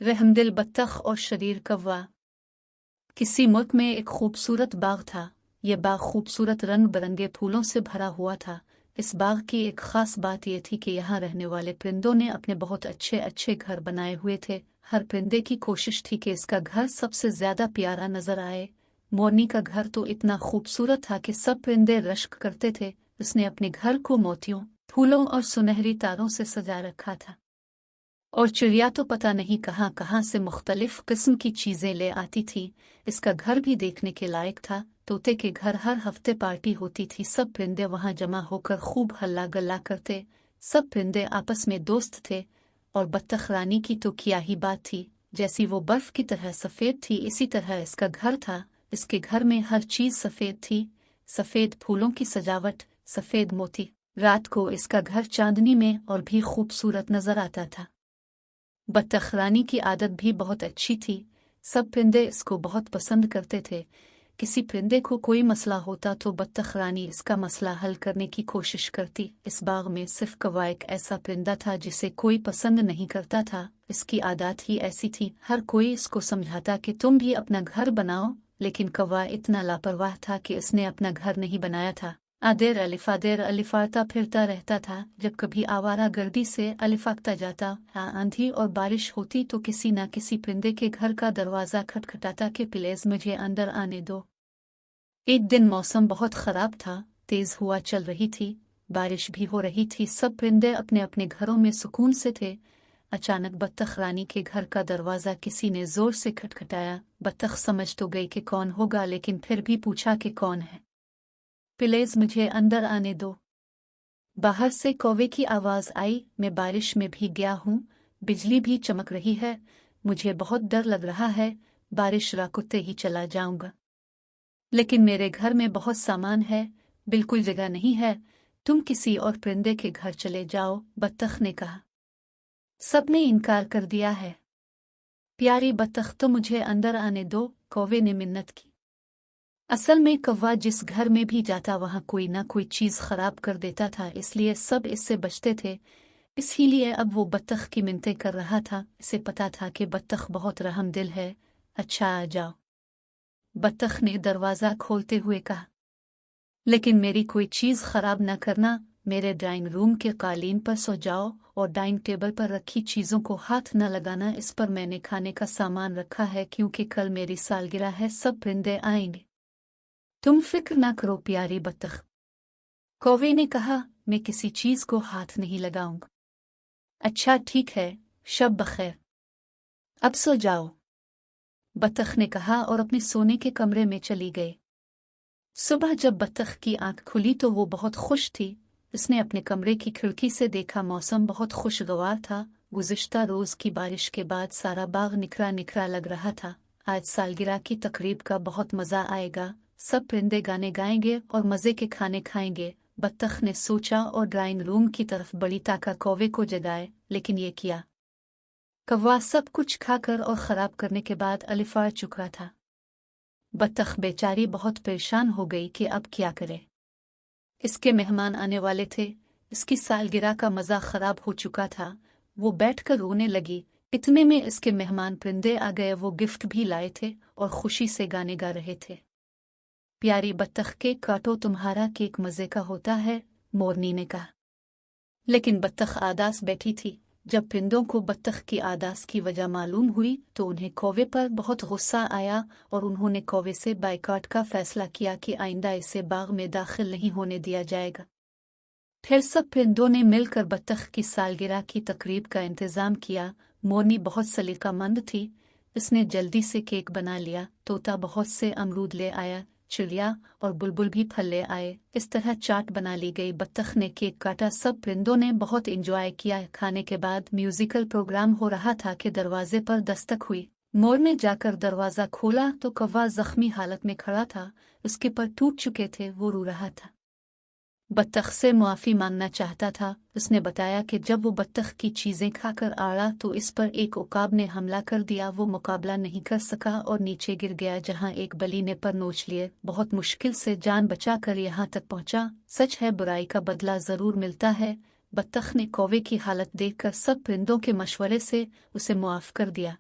रहमदिल बत्तख और शरीर कौवा। किसी मुल्क में एक खूबसूरत बाग था। यह बाग खूबसूरत रंग बिरंगे फूलों से भरा हुआ था। इस बाग की एक खास बात यह थी कि यहाँ रहने वाले परिंदों ने अपने बहुत अच्छे अच्छे घर बनाए हुए थे। हर परिंदे की कोशिश थी कि इसका घर सबसे ज्यादा प्यारा नजर आए। मोरनी का घर तो इतना खूबसूरत था कि सब परिंदे रश्क करते थे। उसने अपने घर को मोतियों, फूलों और सुनहरी तारों से सजा रखा था। और चिड़िया तो पता नहीं कहाँ कहाँ से मुख्तलिफ किस्म की चीजें ले आती थी। इसका घर भी देखने के लायक था। तोते के घर हर हफ्ते पार्टी होती थी। सब परिंदे वहां जमा होकर खूब हल्ला गल्ला करते। सब परिंदे आपस में दोस्त थे। और बत्तख रानी की तो क्या ही बात थी। जैसी वो बर्फ की तरह सफेद थी, इसी तरह इसका घर था। इसके घर में हर चीज सफेद थी। सफेद फूलों की सजावट, सफेद मोती। रात को इसका घर चांदनी में और भी खूबसूरत नजर आता था। बत्तख रानी की आदत भी बहुत अच्छी थी। सब परिंदे इसको बहुत पसंद करते थे। किसी परिंदे को कोई मसला होता तो बत्तख रानी इसका मसला हल करने की कोशिश करती। इस बाग में सिर्फ कौवा एक ऐसा परिंदा था जिसे कोई पसंद नहीं करता था। इसकी आदत ही ऐसी थी। हर कोई इसको समझाता कि तुम भी अपना घर बनाओ, लेकिन कौवा इतना लापरवाह था कि इसने अपना घर नहीं बनाया था। आदेर अलिफाता फिरता रहता था। जब कभी आवारा गर्दी से अलिफाकता जाता, आंधी और बारिश होती तो किसी न किसी परिंदे के घर का दरवाजा खटखटाता कि प्लीज मुझे अंदर आने दो। एक दिन मौसम बहुत खराब था। तेज हवा चल रही थी, बारिश भी हो रही थी। सब परिंदे अपने अपने घरों में सुकून से थे। अचानक बत्तख रानी के घर का दरवाजा किसी ने जोर से खटखटाया। बत्तख समझ तो गई कि कौन होगा, लेकिन फिर भी पूछा कि कौन है। प्लीज मुझे अंदर आने दो। बाहर से कौवे की आवाज आई, मैं बारिश में भीग गया हूँ, बिजली भी चमक रही है, मुझे बहुत डर लग रहा है, बारिश रुकते ही चला जाऊंगा। लेकिन मेरे घर में बहुत सामान है, बिल्कुल जगह नहीं है, तुम किसी और परिंदे के घर चले जाओ, बत्तख ने कहा। सबने इनकार कर दिया है। प्यारी बत्तख, तो मुझे अंदर आने दो, कौवे ने मिन्नत की। असल में कौवा जिस घर में भी जाता वहां कोई ना कोई चीज खराब कर देता था, इसलिए सब इससे बचते थे। इसीलिए अब वो बत्तख की मिन्नतें कर रहा था। इसे पता था कि बत्तख बहुत रहमदिल है। अच्छा आ जाओ, बत्तख ने दरवाजा खोलते हुए कहा। लेकिन मेरी कोई चीज खराब न करना। मेरे ड्राइंग रूम के कालीन पर सो जाओ और डाइनिंग टेबल पर रखी चीजों को हाथ न लगाना। इस पर मैंने खाने का सामान रखा है, क्योंकि कल मेरी सालगिरह है, सब परिंदे आएंगे। तुम फिक्र ना करो प्यारी बत्तख, कौवे ने कहा, मैं किसी चीज को हाथ नहीं लगाऊंगा। अच्छा ठीक है, शब बखैर, अब सो जाओ, बत्तख ने कहा और अपने सोने के कमरे में चली गई। सुबह जब बत्तख की आंख खुली तो वो बहुत खुश थी। उसने अपने कमरे की खिड़की से देखा, मौसम बहुत खुशगवार था। गुज़िश्ता रोज की बारिश के बाद सारा बाग निखरा निखरा लग रहा था। आज सालगिरह की तकरीब का बहुत मजा आएगा। सब परिंदे गाने गाएंगे और मजे के खाने खाएंगे। बत्तख ने सोचा और ड्राइंग रूम की तरफ बड़ी ताकत कौवे को जगाए, लेकिन ये किया। कौवा सब कुछ खाकर और खराब करने के बाद अलिफार चुका था। बत्तख बेचारी बहुत परेशान हो गई कि अब क्या करे। इसके मेहमान आने वाले थे। इसकी सालगिरह का मजा खराब हो चुका था। वो बैठकर रोने लगी। इतने में इसके मेहमान परिंदे आ गए। वो गिफ्ट भी लाए थे और खुशी से गाने गा रहे थे। प्यारी बत्तख, केक काटो, तुम्हारा केक मजे का होता है, मोरनी ने कहा। लेकिन बत्तख आदास बैठी थी। जब परिंदों को बत्तख की आदास की वजह मालूम हुई तो उन्हें कौवे पर बहुत गुस्सा आया और उन्होंने कौवे से बाइकआउट का फैसला किया कि आइंदा इसे बाग में दाखिल नहीं होने दिया जाएगा। फिर सब परिंदों ने मिलकर बत्तख की सालगिरह की तकरीब का इंतजाम किया। मोरनी बहुत सलीकामंद थी। उसने जल्दी से केक बना लिया। तोता बहुत से अमरूद ले आया, चिड़िया और बुलबुल भी फल ले आए। इस तरह चाट बना ली गई। बत्तख ने केक काटा। सब परिंदों ने बहुत एंजॉय किया। खाने के बाद म्यूजिकल प्रोग्राम हो रहा था कि दरवाजे पर दस्तक हुई। मोर ने जाकर दरवाजा खोला तो कौवा जख्मी हालत में खड़ा था। उसके पर टूट चुके थे, वो रो रहा था। बत्तख से मुआफी मांगना चाहता था। उसने बताया कि जब वो बत्तख की चीजें खाकर आया तो इस पर एक उकाब ने हमला कर दिया। वो मुकाबला नहीं कर सका और नीचे गिर गया, जहां एक बली ने पर नोच लिए। बहुत मुश्किल से जान बचाकर यहाँ तक पहुंचा। सच है, बुराई का बदला जरूर मिलता है। बत्तख ने कौवे की हालत देखकर सब परिंदों के मशवरे से उसे मुआफ कर दिया।